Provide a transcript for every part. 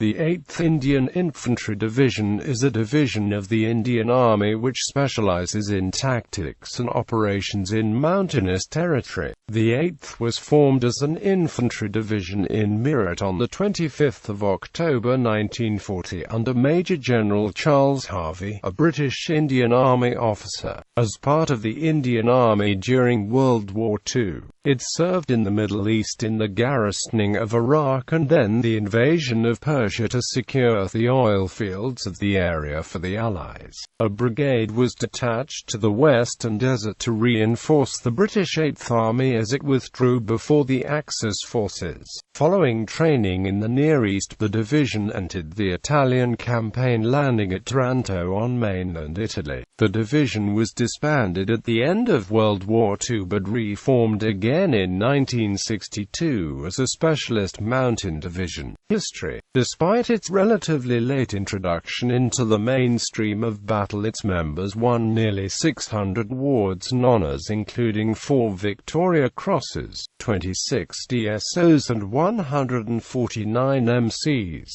The 8th Indian Infantry Division is a division of the Indian Army which specialises in tactics and operations in mountainous territory. The 8th was formed as an infantry division in Meerut on 25 October 1940 under Major-General Charles Harvey, a British Indian Army officer. As part of the Indian Army during World War II, it served in the Middle East in the garrisoning of Iraq and then the invasion of Persia to secure the oil fields of the area for the Allies. A brigade was detached to the western desert to reinforce the British 8th Army as it withdrew before the Axis forces. Following training in the Near East, the division entered the Italian campaign, landing at Taranto on mainland Italy. The division was disbanded at the end of World War II but reformed again in 1962 as a specialist mountain division. History. Despite its relatively late introduction into the mainstream of battle, its members won nearly 600 awards and honours, including 4 Victoria Crosses, 26 DSOs and 149 MCs.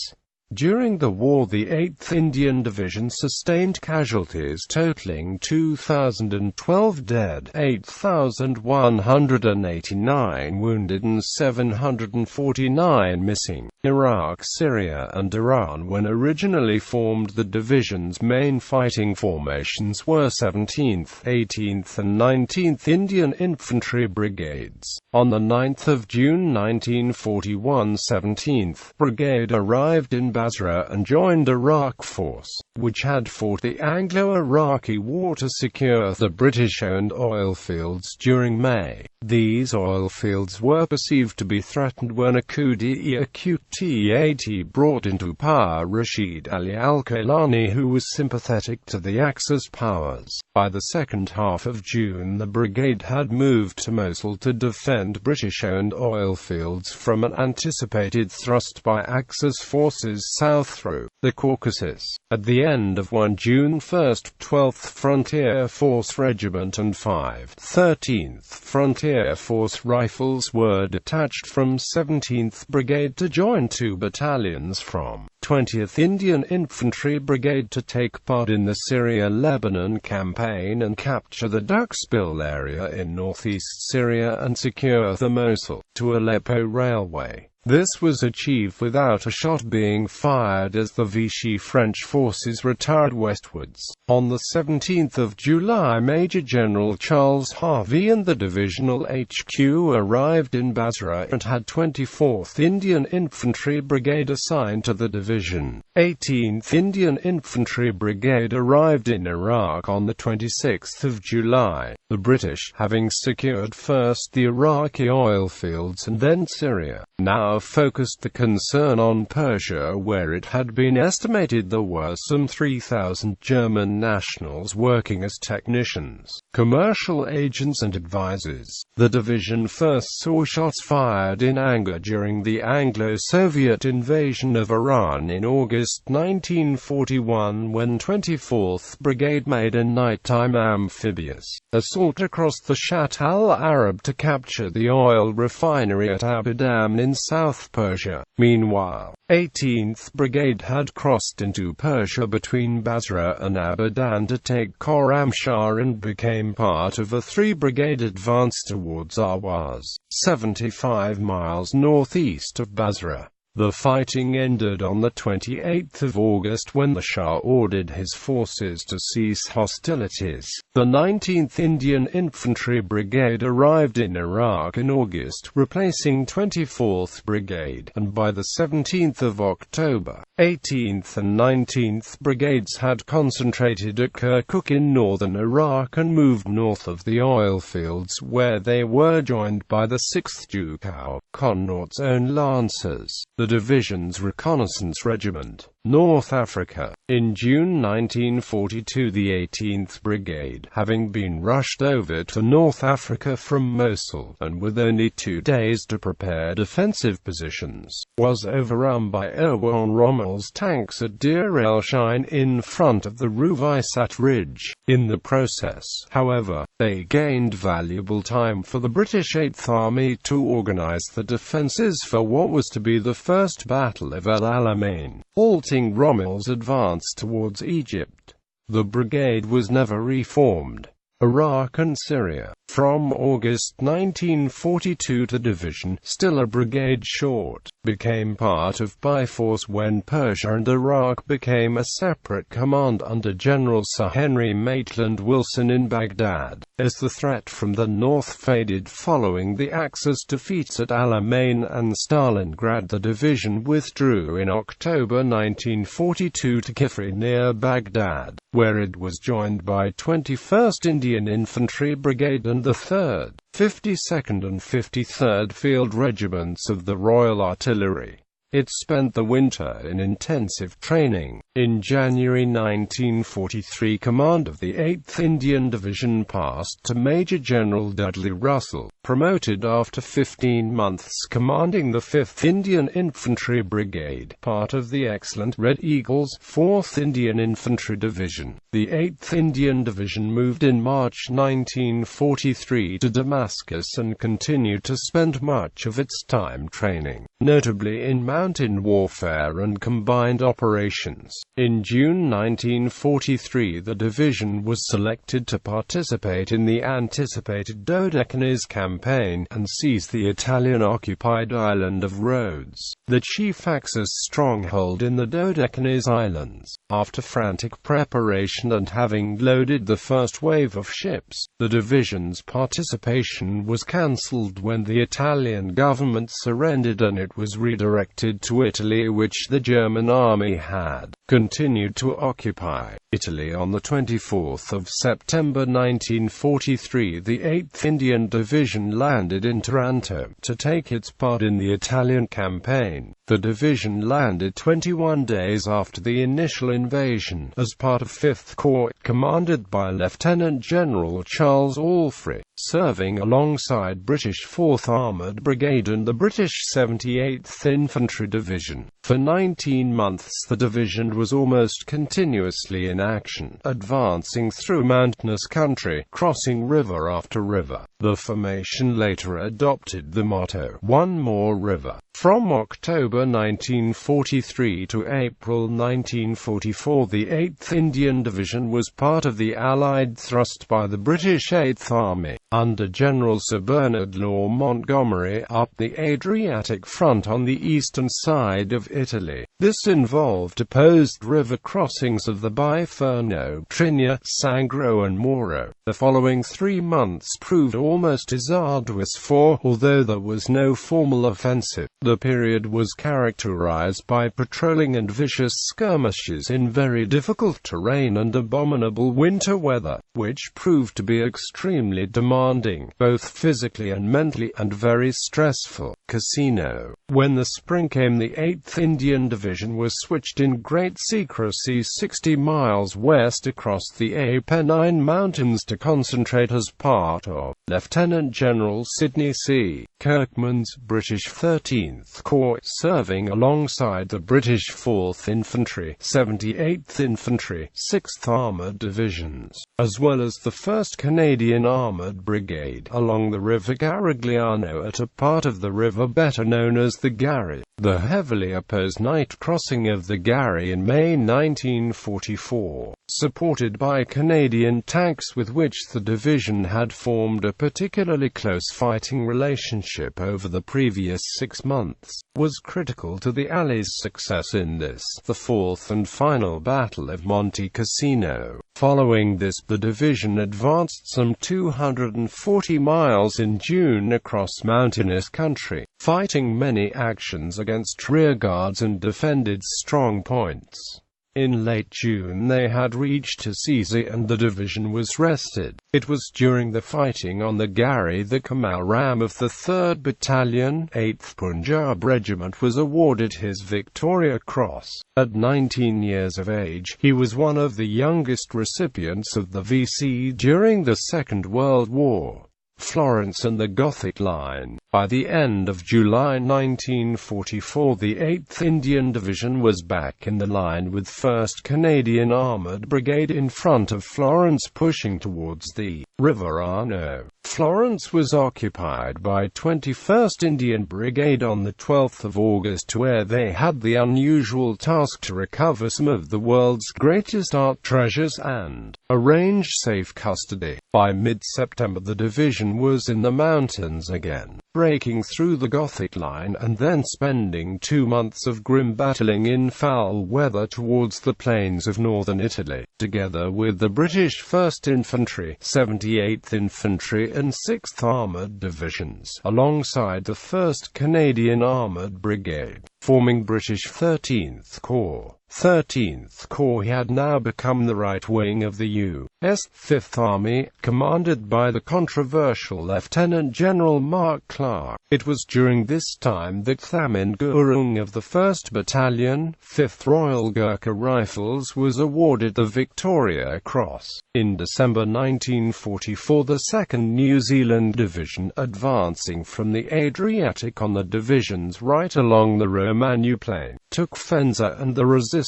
During the war, the 8th Indian Division sustained casualties totaling 2,012 dead, 8,189 wounded and 749 missing. Iraq, Syria and Iran. When originally formed, the division's main fighting formations were 17th, 18th and 19th Indian Infantry Brigades. On 9 June 1941, 17th Brigade arrived in Basra and joined Iraq force, which had fought the Anglo-Iraqi War to secure the British-owned oil fields during May. These oil fields were perceived to be threatened when a coup d'etat brought into power Rashid Ali al-Kailani, who was sympathetic to the Axis powers. By the second half of June, the brigade had moved to Mosul to defend British-owned oil fields from an anticipated thrust by Axis forces south through the Caucasus. At the end of June, 1st, 12th Frontier Force Regiment and 5th, 13th Frontier Force Rifles were detached from 17th Brigade to join 2 battalions from 20th Indian Infantry Brigade to take part in the Syria-Lebanon campaign and capture the Duxbel area in northeast Syria and secure the Mosul to Aleppo railway. This was achieved without a shot being fired as the Vichy French forces retired westwards. On 17 July, Major-General Charles Harvey and the divisional HQ arrived in Basra and had 24th Indian Infantry Brigade assigned to the division. 18th Indian Infantry Brigade arrived in Iraq on 26 July. The British, having secured first the Iraqi oil fields and then Syria, now focused the concern on Persia, where it had been estimated there were some 3,000 German nationals working as technicians, commercial agents and advisors. The division first saw shots fired in anger during the Anglo-Soviet invasion of Iran in August 1941, when 24th Brigade made a nighttime amphibious assault across the Shatt al-Arab to capture the oil refinery at Abadan in South Persia. Meanwhile, 18th Brigade had crossed into Persia between Basra and Abadan to take Khorramshahr and became part of a 3-brigade advance towards Ahwaz, 75 miles northeast of Basra. The fighting ended on 28 August when the Shah ordered his forces to cease hostilities. The 19th Indian Infantry Brigade arrived in Iraq in August, replacing 24th Brigade, and by 17 October, 18th and 19th Brigades had concentrated at Kirkuk in northern Iraq and moved north of the oil fields, where they were joined by the 6th Jukow, Connaught's own Lancers, the division's reconnaissance regiment, North Africa. In June 1942, the 18th Brigade, having been rushed over to North Africa from Mosul, and with only 2 days to prepare defensive positions, was overrun by Erwan Rommel's tanks at Deir el-Shine in front of the Ruvaisat Ridge. In the process, however, they gained valuable time for the British 8th Army to organize the defenses for what was to be the first First Battle of El Alamein, halting Rommel's advance towards Egypt. The brigade was never reformed. Iraq and Syria. From August 1942 the division, still a brigade short, became part of Byforce when Persia and Iraq became a separate command under General Sir Henry Maitland Wilson in Baghdad. As the threat from the north faded following the Axis defeats at Alamein and Stalingrad, the division withdrew in October 1942 to Kifri near Baghdad, where it was joined by 21st Indian Infantry Brigade and the 3rd, 52nd and 53rd Field Regiments of the Royal Artillery. It spent the winter in intensive training. In January 1943, command of the 8th Indian Division passed to Major-General Dudley Russell, promoted after 15 months commanding the 5th Indian Infantry Brigade, part of the excellent Red Eagles, 4th Indian Infantry Division. The 8th Indian Division moved in March 1943 to Damascus and continued to spend much of its time training, notably in mountain warfare and combined operations. In June 1943 the division was selected to participate in the anticipated Dodecanese campaign, and seize the Italian-occupied island of Rhodes, the chief Axis stronghold in the Dodecanese Islands. After frantic preparation and having loaded the first wave of ships, the division's participation was cancelled when the Italian government surrendered and it was redirected to Italy, which the German army had continued to occupy. Italy. On 24 September 1943 the 8th Indian Division landed in Taranto to take its part in the Italian campaign. The division landed 21 days after the initial invasion, as part of 5th Corps, commanded by Lieutenant General Charles Harvey, serving alongside British 4th Armoured Brigade and the British 78th Infantry Division. For 19 months the division was almost continuously in action, advancing through mountainous country, crossing river after river. The formation later adopted the motto, "One More River." From October 1943 to April 1944 the 8th Indian Division was part of the Allied thrust by the British 8th Army, under General Sir Bernard Law Montgomery, up the Adriatic front on the eastern side of Italy. This involved opposed river crossings of the Biferno, Trinia, Sangro and Moro. The following 3 months proved almost as arduous for, although there was no formal offensive, the period was characterized by patrolling and vicious skirmishes in very difficult terrain and abominable winter weather, which proved to be extremely demanding, both physically and mentally, and very stressful. Cassino. When the spring came, the 8th Indian Division was switched in great secrecy 60 miles west across the Apennine Mountains to concentrate as part of Lieutenant General Sidney C. Kirkman's British 13th Corps, serving alongside the British 4th Infantry, 78th Infantry, 6th Armoured Divisions, as well as the 1st Canadian Armoured Brigade, along the River Garigliano at a part of the river better known as the Garry. The heavily opposed night crossing of the Garry in May 1944, supported by Canadian tanks with which the division had formed a particularly close fighting relationship over the previous 6 months, was critical to the Allies' success in this, the fourth and final Battle of Monte Cassino. Following this, the division advanced some 240 miles in June across mountainous country, fighting many actions against rearguards and defended strong points. In late June they had reached Assisi and the division was rested. It was during the fighting on the Garry that Kamal Ram of the 3rd Battalion, 8th Punjab Regiment was awarded his Victoria Cross. At 19 years of age, he was one of the youngest recipients of the VC during the Second World War. Florence and the Gothic Line. By the end of July 1944 the 8th Indian Division was back in the line with 1st Canadian Armoured Brigade in front of Florence pushing towards the Riverano. Florence was occupied by 21st Indian Brigade on the 12th of August, where they had the unusual task to recover some of the world's greatest art treasures and arrange safe custody. By mid-September the division was in the mountains again, breaking through the Gothic line and then spending 2 months of grim battling in foul weather towards the plains of northern Italy, together with the British 1st Infantry, 78th Infantry and 6th Armoured Divisions, alongside the 1st Canadian Armoured Brigade, forming British 13th Corps. 13th Corps had now become the right wing of the U.S. 5th Army, commanded by the controversial Lieutenant General Mark Clark. It was during this time that Thamin Gurung of the 1st Battalion, 5th Royal Gurkha Rifles was awarded the Victoria Cross. In December 1944 the 2nd New Zealand Division, advancing from the Adriatic on the division's right along the Romanu Plain, took Faenza, and the resistance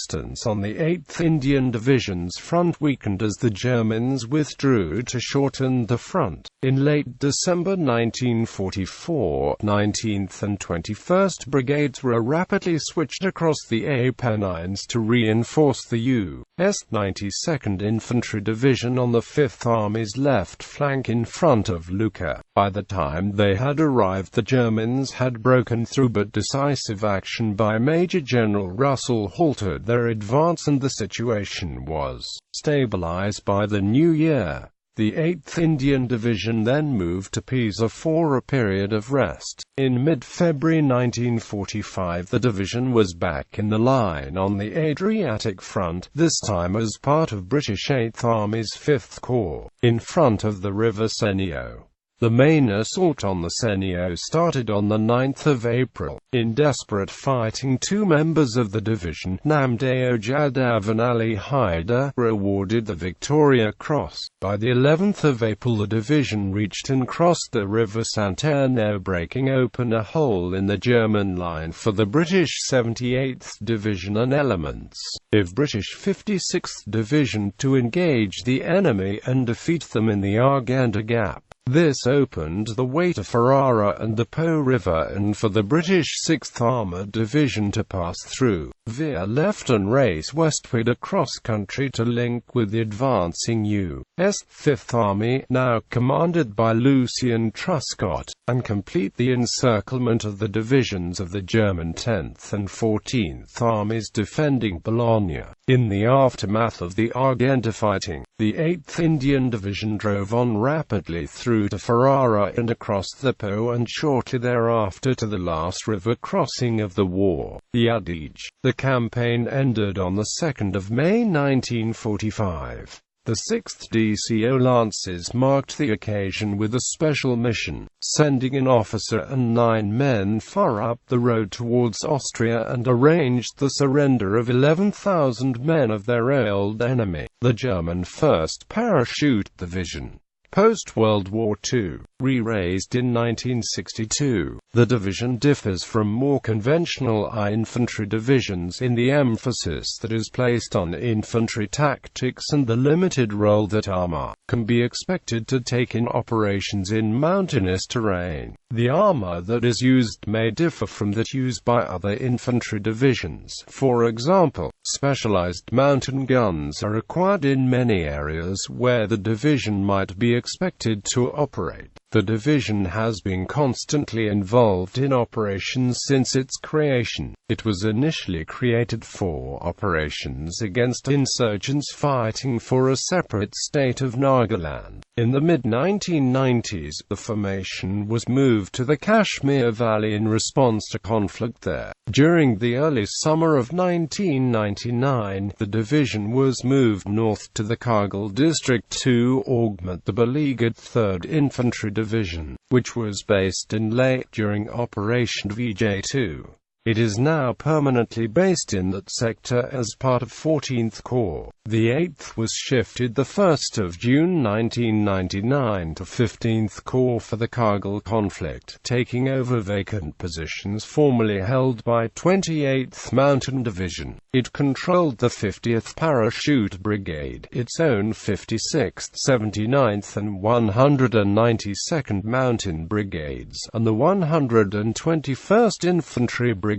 on the 8th Indian Division's front weakened as the Germans withdrew to shorten the front. In late December 1944, 19th and 21st Brigades were rapidly switched across the Apennines to reinforce the U.S. 92nd Infantry Division on the 5th Army's left flank in front of Lucca. By the time they had arrived the Germans had broken through, but decisive action by Major-General Russell halted their advance and the situation was stabilized by the new year. The 8th Indian Division then moved to Pisa for a period of rest. In mid-February 1945 the division was back in the line on the Adriatic front, this time as part of British 8th Army's 5th Corps, in front of the River Senio. The main assault on the Senio started on the 9th of April. In desperate fighting, 2 members of the division, Namdeo Jadhav and Ali Haider, were awarded the Victoria Cross. By the 11th of April the division reached and crossed the River Santerno, breaking open a hole in the German line for the British 78th Division and elements of British 56th Division to engage the enemy and defeat them in the Argenta Gap. This opened the way to Ferrara and the Po River and for the British 6th Armoured Division to pass through, veer left and race westward across country to link with the advancing U.S. 5th Army, now commanded by Lucien Truscott, and complete the encirclement of the divisions of the German 10th and 14th Armies defending Bologna. In the aftermath of the Argenta fighting, the 8th Indian Division drove on rapidly through to Ferrara and across the Po and shortly thereafter to the last river crossing of the war, the Adige. The campaign ended on the 2nd of May 1945. The 6th DCO Lancers marked the occasion with a special mission, sending an officer and 9 men far up the road towards Austria and arranged the surrender of 11,000 men of their old enemy, the German 1st Parachute Division. Post-World War II, re-raised in 1962, the division differs from more conventional infantry divisions in the emphasis that is placed on infantry tactics and the limited role that armor can be expected to take in operations in mountainous terrain. The armor that is used may differ from that used by other infantry divisions. For example, specialized mountain guns are required in many areas where the division might be expected to operate. The division has been constantly involved in operations since its creation. It was initially created for operations against insurgents fighting for a separate state of Nagaland. In the mid-1990s, the formation was moved to the Kashmir Valley in response to conflict there. During the early summer of 1999, the division was moved north to the Kargil district to augment the beleaguered 3rd Infantry Division, which was based in Leh during Operation VJ2. It is now permanently based in that sector as part of 14th Corps. The 8th was shifted 1 June 1999 to 15th Corps for the Kargil conflict, taking over vacant positions formerly held by 28th Mountain Division. It controlled the 50th Parachute Brigade, its own 56th, 79th and 192nd Mountain Brigades, and the 121st Infantry Brigade.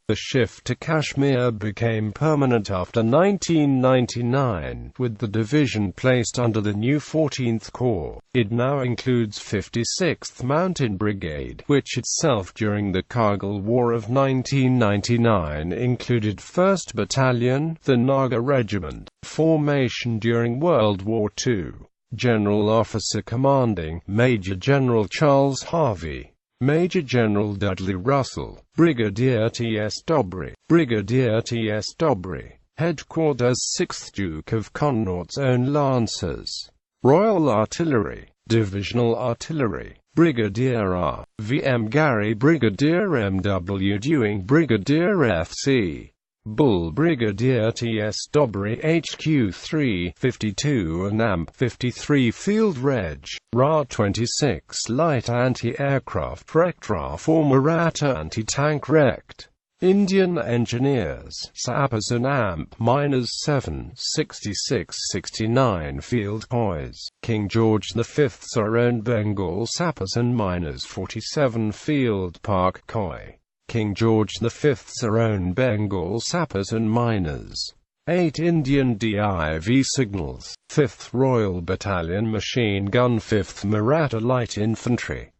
The shift to Kashmir became permanent after 1999, with the division placed under the new 14th Corps. It now includes 56th Mountain Brigade, which itself during the Kargil War of 1999 included 1st Battalion, the Naga Regiment. Formation during World War II. General Officer Commanding, Major-General Charles Harvey. Major-General Dudley Russell. Brigadier T.S. Dobry. Brigadier T.S. Dobry. Headquarters 6th Duke of Connaught's Own Lancers. Royal Artillery. Divisional Artillery. Brigadier R. V. M. Gary. Brigadier M. W. Dewing. Brigadier F.C. Bull. Brigadier T.S. Dobry. HQ 352 and AMP 53 Field Reg. Ra-26 Light Anti-Aircraft Rectra for Maratha Anti-Tank Rect. Indian Engineers, Sappers and AMP -7, 66-69 Field Coys. King George V's own Bengal Sappers and Miners 47 Field Park Coy. King George V's own Bengal Sappers and Miners. 8 Indian Div Signals. 5th Royal Battalion Machine Gun 5th Maratha Light Infantry.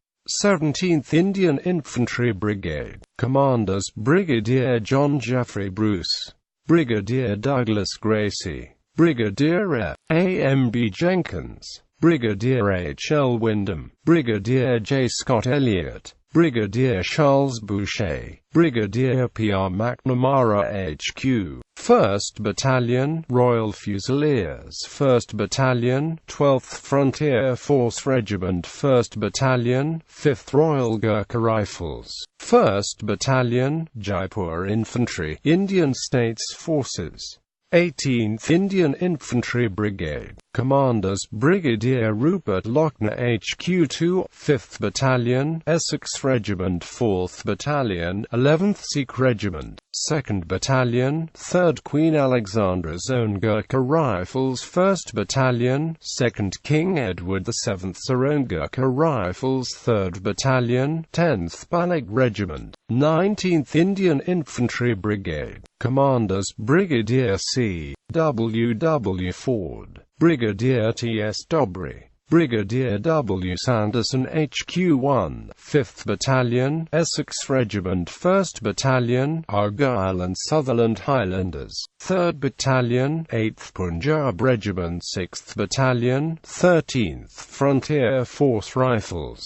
17th Indian Infantry Brigade. Commanders: Brigadier John Jeffrey Bruce. Brigadier Douglas Gracie. Brigadier A. M. B. Jenkins. Brigadier H. L. Wyndham. Brigadier J. Scott Elliott. Brigadier Charles Boucher. Brigadier P. R. McNamara HQ. 1st Battalion, Royal Fusiliers. 1st Battalion, 12th Frontier Force Regiment. 1st Battalion, 5th Royal Gurkha Rifles. 1st Battalion, Jaipur Infantry, Indian States Forces. 18th Indian Infantry Brigade. Commanders: Brigadier Rupert Lochner HQ 2, 5th Battalion, Essex Regiment. 4th Battalion, 11th Sikh Regiment. 2nd Battalion, 3rd Queen Alexandra's Own Gurkha Rifles. 1st Battalion, 2nd King Edward VII's Own Gurkha Rifles. 3rd Battalion, 10th Balag Regiment. 19th Indian Infantry Brigade. Commanders: Brigadier C. W. W. Ford. Brigadier T.S. Dobry. Brigadier W. Sanderson HQ 1, 5th Battalion, Essex Regiment. 1st Battalion, Argyll and Sutherland Highlanders. 3rd Battalion, 8th Punjab Regiment. 6th Battalion, 13th Frontier Force Rifles.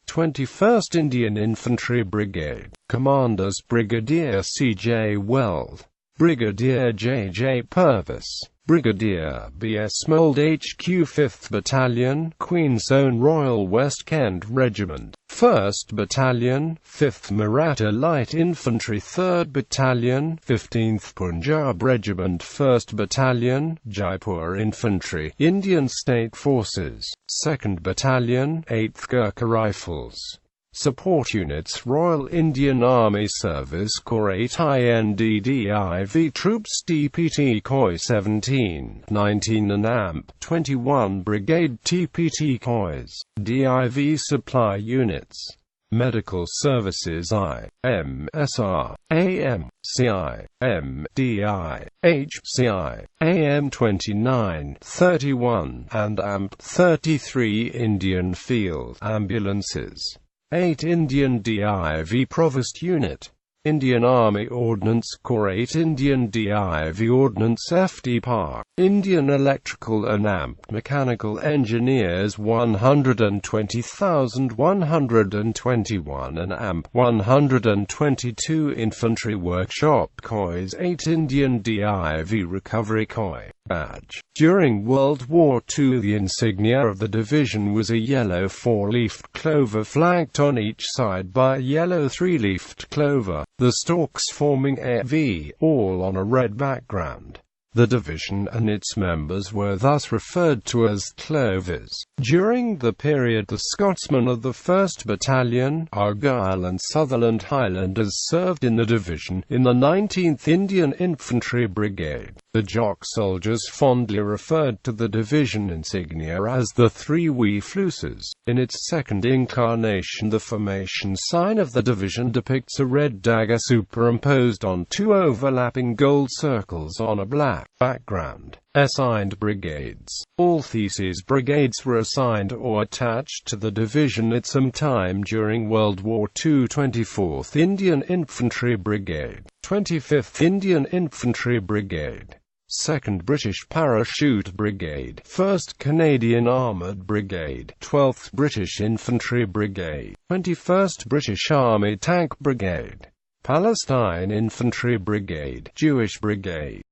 21st Indian Infantry Brigade. Commanders: Brigadier C. J. Weld. Brigadier J. J. Purvis. Brigadier B. S. Mould HQ 5th Battalion, Queen's Own Royal West Kent Regiment. 1st Battalion, 5th Maratha Light Infantry. 3rd Battalion, 15th Punjab Regiment. 1st Battalion, Jaipur Infantry, Indian State Forces. 2nd Battalion, 8th Gurkha Rifles. Support units: Royal Indian Army Service Corps 8 INDDIV Troops TPT COI 17, 19 and AMP 21 Brigade TPT COIs. DIV Supply Units. Medical Services IMSR, AM, CI, MDI, HCI, AM 29, 31, and AMP 33 Indian Field Ambulances. 8 Indian Div Provost Unit. Indian Army Ordnance Corps 8 Indian Div Ordnance FD Park. Indian Electrical and AMP Mechanical Engineers 120,121 and AMP 122 Infantry Workshop COIs 8 Indian Div Recovery COI. badge. During World War II, the insignia of the division was a yellow four-leafed clover flanked on each side by a yellow three-leafed clover, the stalks forming a V, all on a red background. The division and its members were thus referred to as clovers. During the period, the Scotsmen of the 1st Battalion, Argyll and Sutherland Highlanders served in the division, in the 19th Indian Infantry Brigade. The Jock soldiers fondly referred to the division insignia as the three wee flooses. In its second incarnation, the formation sign of the division depicts a red dagger superimposed on two overlapping gold circles on a black background. Assigned brigades. All theses brigades were assigned or attached to the division at some time during World War II. 24th Indian Infantry Brigade, 25th Indian Infantry Brigade, 2nd British Parachute Brigade, 1st Canadian Armoured Brigade, 12th British Infantry Brigade, 21st British Army Tank Brigade, Palestine Infantry Brigade, Jewish Brigade.